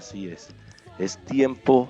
Así es tiempo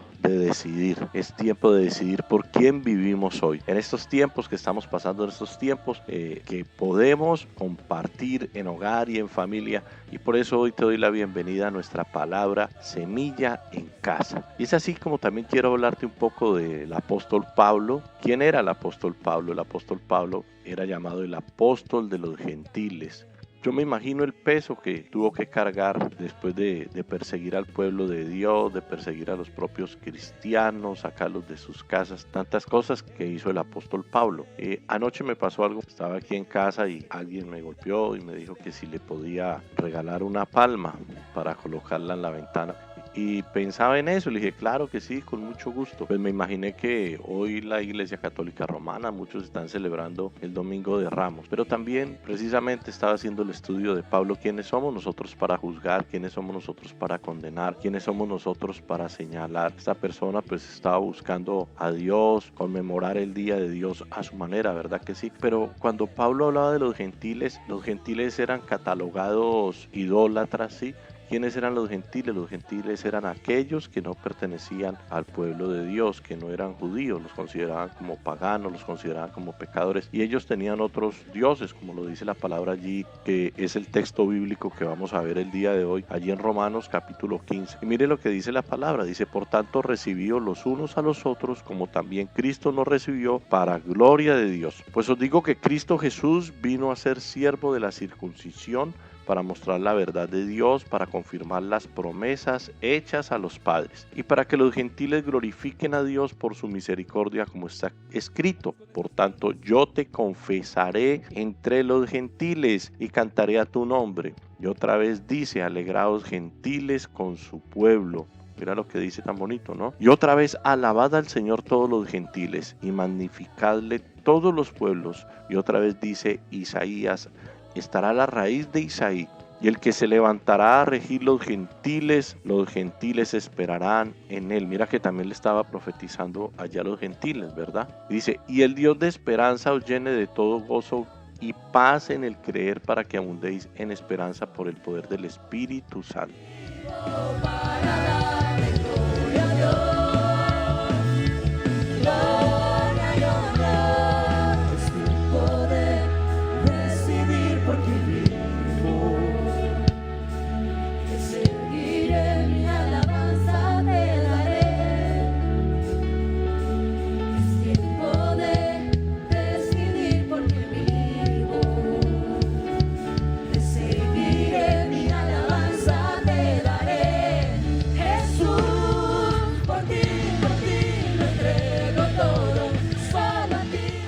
es tiempo de decidir por quién vivimos hoy. En estos tiempos que estamos pasando, en estos tiempos que podemos compartir en hogar y en familia, y por eso hoy te doy la bienvenida a nuestra palabra Semilla en Casa. Y es así como también quiero hablarte un poco del apóstol Pablo. ¿Quién era el apóstol Pablo? El apóstol Pablo era llamado el apóstol de los gentiles. Yo me imagino el peso que tuvo que cargar después de perseguir al pueblo de Dios, de perseguir a los propios cristianos, sacarlos de sus casas, tantas cosas que hizo el apóstol Pablo. Anoche me pasó algo, estaba aquí en casa y alguien me golpeó y me dijo que si le podía regalar una palma para colocarla en la ventana. Y pensaba en eso, le dije, claro que sí, con mucho gusto. Pues me imaginé que hoy la Iglesia Católica Romana, muchos están celebrando el Domingo de Ramos, pero también precisamente estaba haciendo el estudio de Pablo, quiénes somos nosotros para juzgar, quiénes somos nosotros para condenar, quiénes somos nosotros para señalar. Esta persona pues estaba buscando a Dios, conmemorar el día de Dios a su manera, ¿verdad que sí? Pero cuando Pablo hablaba de los gentiles eran catalogados idólatras, ¿sí? ¿Quiénes eran los gentiles? Los gentiles eran aquellos que no pertenecían al pueblo de Dios, que no eran judíos, los consideraban como paganos, los consideraban como pecadores, y ellos tenían otros dioses, como lo dice la palabra allí, que es el texto bíblico que vamos a ver el día de hoy, allí en Romanos capítulo 15. Y mire lo que dice la palabra, dice, por tanto recibíos los unos a los otros, como también Cristo nos recibió para gloria de Dios. Pues os digo que Cristo Jesús vino a ser siervo de la circuncisión, para mostrar la verdad de Dios, para confirmar las promesas hechas a los padres y para que los gentiles glorifiquen a Dios por su misericordia, como está escrito. Por tanto, yo te confesaré entre los gentiles y cantaré a tu nombre. Y otra vez dice, alegraos gentiles con su pueblo. Mira lo que dice tan bonito, ¿no? Y otra vez, alabad al Señor todos los gentiles y magnificadle todos los pueblos. Y otra vez dice Isaías, estará la raíz de Isaí, y el que se levantará a regir los gentiles esperarán en él. Mira que también le estaba profetizando allá a los gentiles, ¿verdad? Dice, y el Dios de esperanza os llene de todo gozo y paz en el creer, para que abundéis en esperanza por el poder del Espíritu Santo.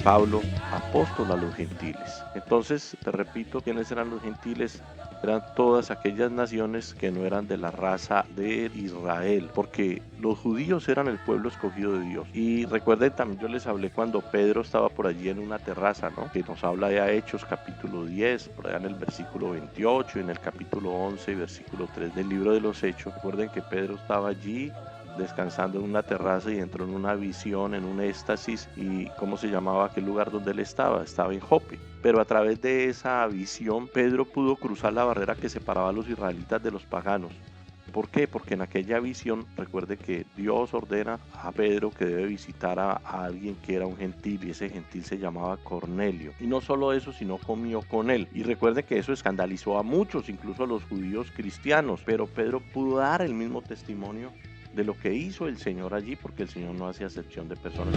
Pablo, apóstol a los gentiles. Entonces, te repito, ¿quiénes eran los gentiles? Eran todas aquellas naciones que no eran de la raza de Israel, porque los judíos eran el pueblo escogido de Dios. Y recuerden, también yo les hablé cuando Pedro estaba por allí en una terraza, ¿no? Que nos habla de Hechos capítulo 10, por allá en el versículo 28, y en el capítulo 11 y versículo 3 del libro de los Hechos. Recuerden que Pedro estaba allí descansando en una terraza y entró en una visión, en un éxtasis. ¿Y cómo se llamaba aquel lugar donde él estaba? Estaba en Jope. Pero a través de esa visión, Pedro pudo cruzar la barrera que separaba a los israelitas de los paganos. ¿Por qué? Porque en aquella visión, recuerde que Dios ordena a Pedro que debe visitar a alguien que era un gentil, y ese gentil se llamaba Cornelio. Y no solo eso, sino comió con él. Y recuerde que eso escandalizó a muchos, incluso a los judíos cristianos. Pero Pedro pudo dar el mismo testimonio de lo que hizo el Señor allí, porque el Señor no hace acepción de personas.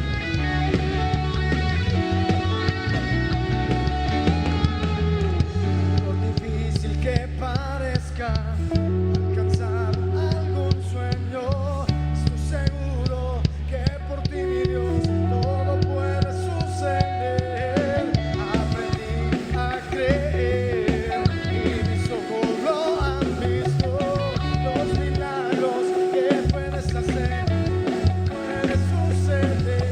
Por difícil que parezca alcanzar algún sueño, estoy seguro que por ti, mi Dios, todo puede suceder. Aprendí a creer y mis ojos lo han visto, los milagros que puedes hacer, puede suceder.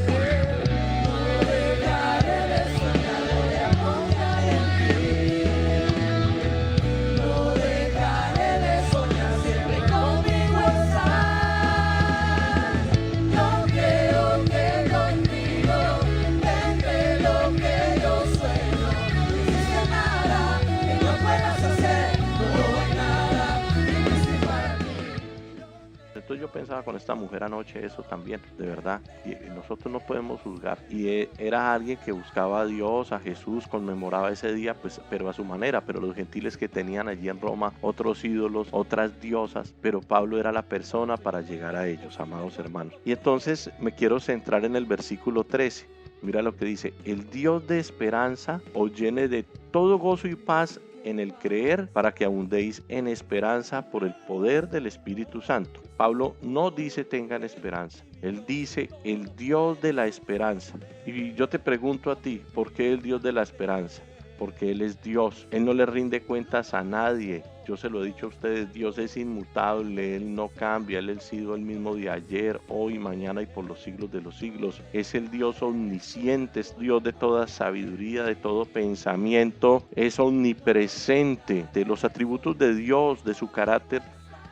pensaba con esta mujer anoche eso también, de verdad. Y nosotros no podemos juzgar. Y era alguien que buscaba a Dios, a Jesús, conmemoraba ese día, pues, pero a su manera. Pero los gentiles que tenían allí en Roma otros ídolos, otras diosas, pero Pablo era la persona para llegar a ellos, amados hermanos. Y entonces me quiero centrar en el versículo 13. Mira lo que dice: el Dios de esperanza os llene de todo gozo y paz en el creer, para que abundéis en esperanza por el poder del Espíritu Santo. Pablo no dice tengan esperanza, él dice el Dios de la esperanza. Y yo te pregunto a ti, ¿por qué el Dios de la esperanza? Porque Él es Dios, Él no le rinde cuentas a nadie. Yo se lo he dicho a ustedes, Dios es inmutable, Él no cambia, Él ha sido el mismo de ayer, hoy, mañana y por los siglos de los siglos. Es el Dios omnisciente, es Dios de toda sabiduría, de todo pensamiento, es omnipresente. De los atributos de Dios, de su carácter,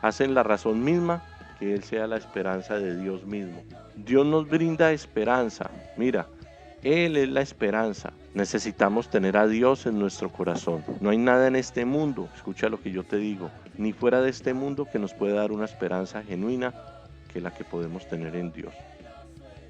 hacen la razón misma que Él sea la esperanza de Dios mismo. Dios nos brinda esperanza, mira. Él es la esperanza. Necesitamos tener a Dios en nuestro corazón. No hay nada en este mundo, escucha lo que yo te digo, ni fuera de este mundo que nos pueda dar una esperanza genuina que la que podemos tener en Dios.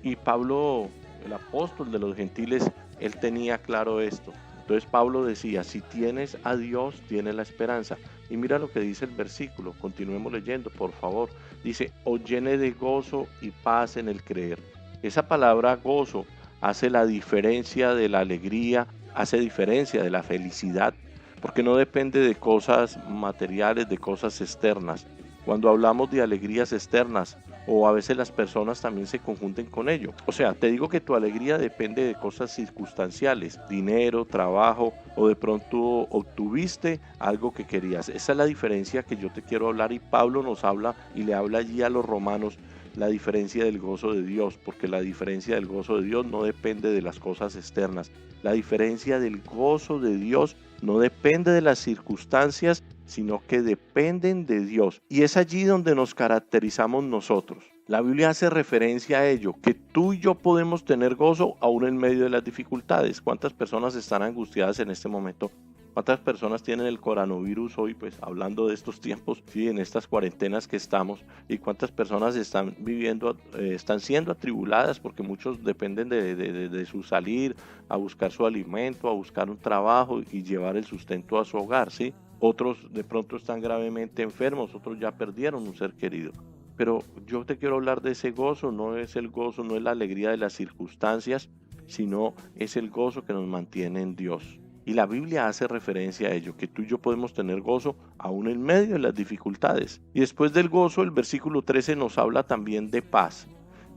Y Pablo, el apóstol de los gentiles, él tenía claro esto. Entonces Pablo decía, si tienes a Dios, tienes la esperanza. Y mira lo que dice el versículo, continuemos leyendo, por favor. Dice, os llene de gozo y paz en el creer. Esa palabra gozo hace la diferencia de la alegría, hace diferencia de la felicidad, porque no depende de cosas materiales, de cosas externas. Cuando hablamos de alegrías externas, o a veces las personas también se confunden con ello. O sea, te digo que tu alegría depende de cosas circunstanciales, dinero, trabajo, o de pronto obtuviste algo que querías. Esa es la diferencia que yo te quiero hablar, y Pablo nos habla y le habla allí a los romanos la diferencia del gozo de Dios, porque la diferencia del gozo de Dios no depende de las cosas externas. La diferencia del gozo de Dios no depende de las circunstancias, sino que dependen de Dios. Y es allí donde nos caracterizamos nosotros. La Biblia hace referencia a ello, que tú y yo podemos tener gozo aún en medio de las dificultades. ¿Cuántas personas están angustiadas en este momento? ¿Cuántas personas tienen el coronavirus hoy, pues hablando de estos tiempos, sí, en estas cuarentenas que estamos? ¿Y cuántas personas están viviendo, están siendo atribuladas? Porque muchos dependen de su salir a buscar su alimento, a buscar un trabajo y llevar el sustento a su hogar, ¿sí? Otros de pronto están gravemente enfermos, otros ya perdieron un ser querido. Pero yo te quiero hablar de ese gozo, no es el gozo, no es la alegría de las circunstancias, sino es el gozo que nos mantiene en Dios. Y la Biblia hace referencia a ello, que tú y yo podemos tener gozo aún en medio de las dificultades. Y después del gozo, el versículo 13 nos habla también de paz.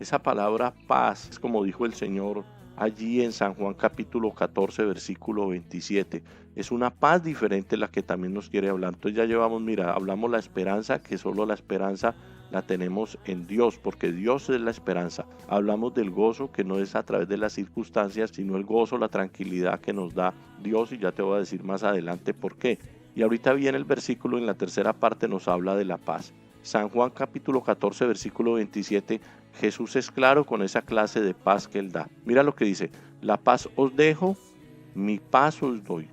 Esa palabra paz es como dijo el Señor allí en San Juan capítulo 14, versículo 27. Es una paz diferente la que también nos quiere hablar. Entonces ya llevamos, mira, hablamos la esperanza, que solo la esperanza la tenemos en Dios, porque Dios es la esperanza. Hablamos del gozo, que no es a través de las circunstancias, sino el gozo, la tranquilidad que nos da Dios, y ya te voy a decir más adelante por qué. Y ahorita viene el versículo, en la tercera parte nos habla de la paz. San Juan capítulo 14, versículo 27, Jesús es claro con esa clase de paz que Él da. Mira lo que dice, la paz os dejo, mi paz os doy.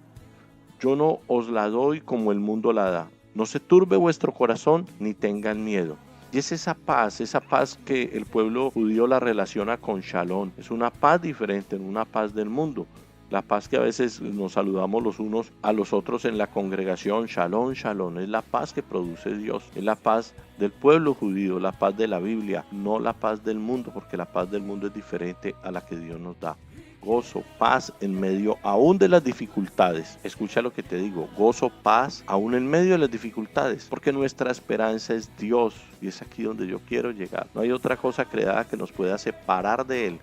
Yo no os la doy como el mundo la da. No se turbe vuestro corazón, ni tengan miedo. Y es esa paz que el pueblo judío la relaciona con Shalom. Es una paz diferente, no una paz del mundo. La paz que a veces nos saludamos los unos a los otros en la congregación, Shalom, Shalom, es la paz que produce Dios. Es la paz del pueblo judío, la paz de la Biblia, no la paz del mundo, porque la paz del mundo es diferente a la que Dios nos da. Gozo, paz en medio aún de las dificultades. Escucha lo que te digo, gozo, paz aún en medio de las dificultades, porque nuestra esperanza es Dios, y es aquí donde yo quiero llegar. No hay otra cosa creada que nos pueda separar de Él,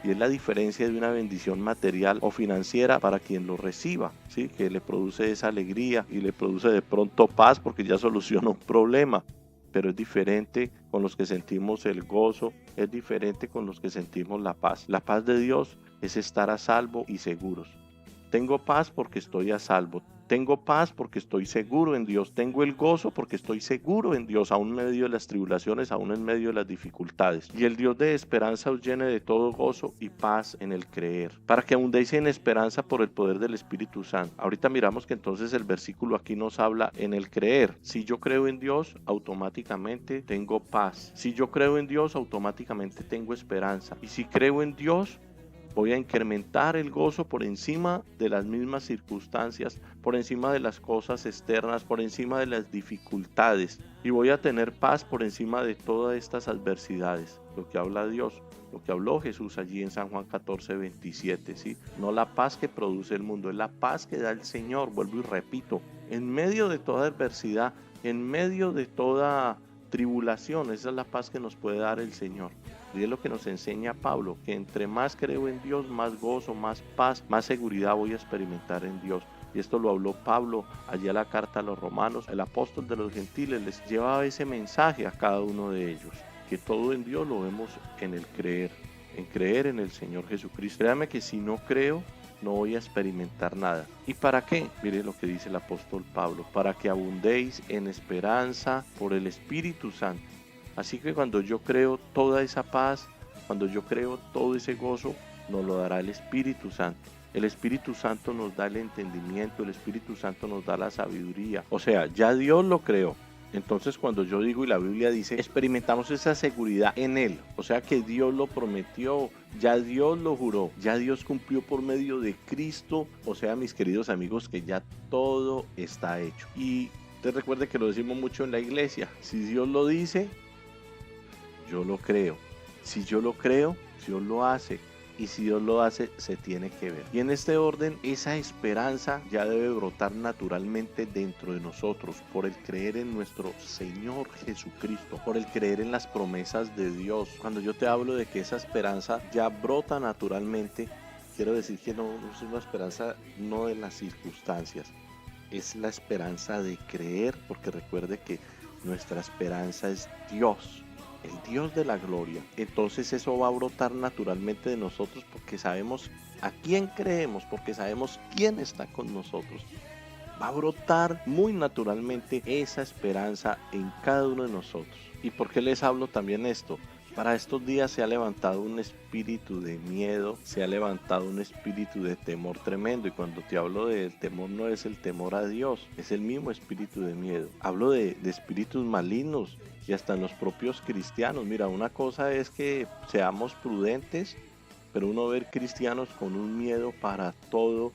y es la diferencia de una bendición material o financiera para quien lo reciba, ¿sí? Que le produce esa alegría y le produce de pronto paz porque ya soluciona un problema. Pero es diferente con los que sentimos el gozo, es diferente con los que sentimos la paz. La paz de Dios es estar a salvo y seguros. Tengo paz porque estoy a salvo. Tengo paz porque estoy seguro en Dios. Tengo el gozo porque estoy seguro en Dios, aún en medio de las tribulaciones, aún en medio de las dificultades. Y el Dios de esperanza os llene de todo gozo y paz en el creer, para que abundéis en esperanza por el poder del Espíritu Santo. Ahorita miramos que entonces el versículo aquí nos habla en el creer. Si yo creo en Dios, automáticamente tengo paz. Si yo creo en Dios, automáticamente tengo esperanza. Y si creo en Dios, voy a incrementar el gozo por encima de las mismas circunstancias, por encima de las cosas externas, por encima de las dificultades. Y voy a tener paz por encima de todas estas adversidades. Lo que habla Dios, lo que habló Jesús allí en San Juan 14:27, ¿sí? No la paz que produce el mundo, es la paz que da el Señor. Vuelvo y repito, en medio de toda adversidad, en medio de toda tribulación, esa es la paz que nos puede dar el Señor. Y es lo que nos enseña Pablo, que entre más creo en Dios, más gozo, más paz, más seguridad voy a experimentar en Dios. Y esto lo habló Pablo allá en la carta a los romanos. El apóstol de los gentiles les llevaba ese mensaje a cada uno de ellos, que todo en Dios lo vemos en el creer en el Señor Jesucristo. Créame que si no creo, no voy a experimentar nada. ¿Y para qué? Mire lo que dice el apóstol Pablo, para que abundéis en esperanza por el Espíritu Santo. Así que cuando yo creo toda esa paz, cuando yo creo todo ese gozo, nos lo dará el Espíritu Santo. El Espíritu Santo nos da el entendimiento, el Espíritu Santo nos da la sabiduría. O sea, ya Dios lo creó. Entonces cuando yo digo y la Biblia dice, experimentamos esa seguridad en Él. O sea que Dios lo prometió, ya Dios lo juró, ya Dios cumplió por medio de Cristo. O sea, mis queridos amigos, que ya todo está hecho. Y te recuerde que lo decimos mucho en la iglesia. Si Dios lo dice, yo lo creo. Si yo lo creo, Dios lo hace. Y si Dios lo hace, se tiene que ver. Y en este orden, esa esperanza ya debe brotar naturalmente dentro de nosotros por el creer en nuestro Señor Jesucristo, por el creer en las promesas de Dios. Cuando yo te hablo de que esa esperanza ya brota naturalmente, quiero decir que no es una esperanza no de las circunstancias, es la esperanza de creer, porque recuerde que nuestra esperanza es Dios, el Dios de la gloria. Entonces eso va a brotar naturalmente de nosotros porque sabemos a quién creemos, porque sabemos quién está con nosotros. Va a brotar muy naturalmente esa esperanza en cada uno de nosotros. ¿Y por qué les hablo también esto? Para estos días se ha levantado un espíritu de miedo, se ha levantado un espíritu de temor tremendo. Y cuando te hablo del temor, no es el temor a Dios, es el mismo espíritu de miedo. Hablo de espíritus malignos y hasta en los propios cristianos. Mira, una cosa es que seamos prudentes, pero uno ver cristianos con un miedo para todo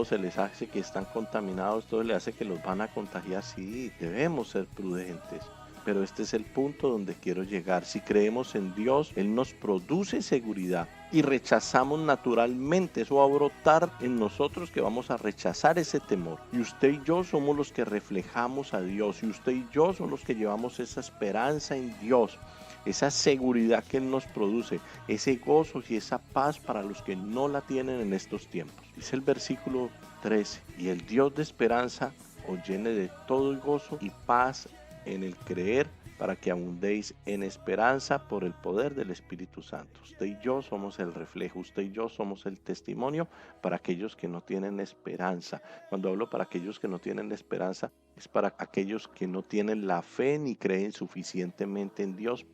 se les hace que están contaminados, todo les hace que los van a contagiar. Sí, debemos ser prudentes. Pero este es el punto donde quiero llegar. Si creemos en Dios, Él nos produce seguridad y rechazamos naturalmente. Eso va a brotar en nosotros, que vamos a rechazar ese temor. Y usted y yo somos los que reflejamos a Dios. Y usted y yo somos los que llevamos esa esperanza en Dios. Esa seguridad que Él nos produce. Ese gozo y esa paz para los que no la tienen en estos tiempos. Dice el versículo 13. Y el Dios de esperanza os llene de todo el gozo y paz en el creer, para que abundéis en esperanza por el poder del Espíritu Santo. Usted y yo somos el reflejo, usted y yo somos el testimonio para aquellos que no tienen esperanza. Cuando hablo para aquellos que no tienen esperanza, es para aquellos que no tienen la fe ni creen suficientemente en Dios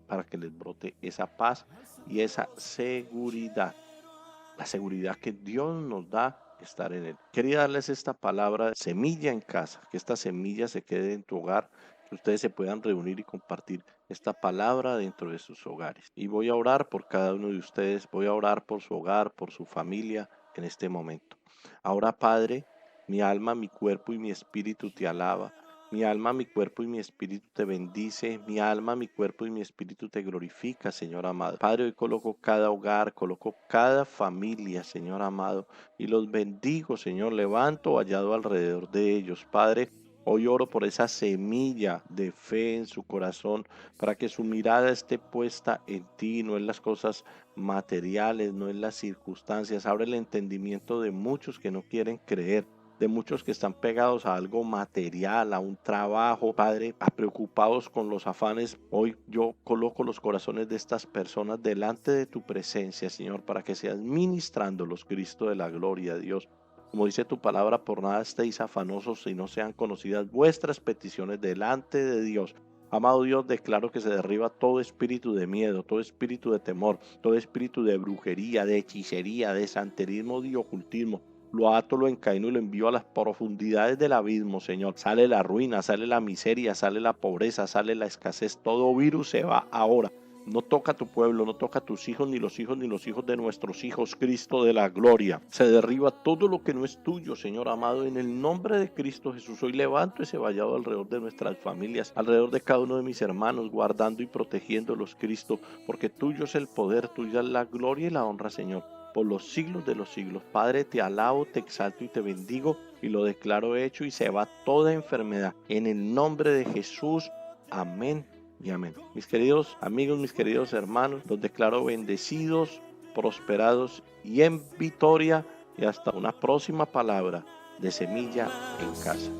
para que les brote esa paz y esa seguridad. La seguridad que Dios nos da estar en Él. Quería darles esta palabra, semilla en casa, que esta semilla se quede en tu hogar, que ustedes se puedan reunir y compartir esta palabra dentro de sus hogares. Y voy a orar por cada uno de ustedes, voy a orar por su hogar, por su familia en este momento. Ahora, Padre, mi alma, mi cuerpo y mi espíritu te alaba. Mi alma, mi cuerpo y mi espíritu te bendice. Mi alma, mi cuerpo y mi espíritu te glorifica, Señor amado. Padre, hoy coloco cada hogar, coloco cada familia, Señor amado, y los bendigo, Señor. Levanto vallado alrededor de ellos, Padre. Hoy oro por esa semilla de fe en su corazón, para que su mirada esté puesta en ti, no en las cosas materiales, no en las circunstancias. Abre el entendimiento de muchos que no quieren creer, de muchos que están pegados a algo material, a un trabajo, Padre, preocupados con los afanes. Hoy yo coloco los corazones de estas personas delante de tu presencia, Señor, para que seas ministrándolos, Cristo de la gloria, Dios. Como dice tu palabra, por nada estéis afanosos y no sean conocidas vuestras peticiones delante de Dios. Amado Dios, declaro que se derriba todo espíritu de miedo, todo espíritu de temor, todo espíritu de brujería, de hechicería, de santerismo, de ocultismo. Lo ato, lo encaino y lo envío a las profundidades del abismo, Señor. Sale la ruina, sale la miseria, sale la pobreza, sale la escasez. Todo virus se va ahora. No toca a tu pueblo, no toca a tus hijos, ni los hijos de nuestros hijos, Cristo de la gloria. Se derriba todo lo que no es tuyo, Señor amado, en el nombre de Cristo Jesús. Hoy levanto ese vallado alrededor de nuestras familias, alrededor de cada uno de mis hermanos, guardando y protegiéndolos, Cristo, porque tuyo es el poder, tuya es la gloria y la honra, Señor, por los siglos de los siglos. Padre, te alabo, te exalto y te bendigo, y lo declaro hecho, y se va toda enfermedad. En el nombre de Jesús, amén y amén. Mis queridos amigos, mis queridos hermanos, los declaro bendecidos, prosperados y en victoria, y hasta una próxima palabra de Semilla en Casa.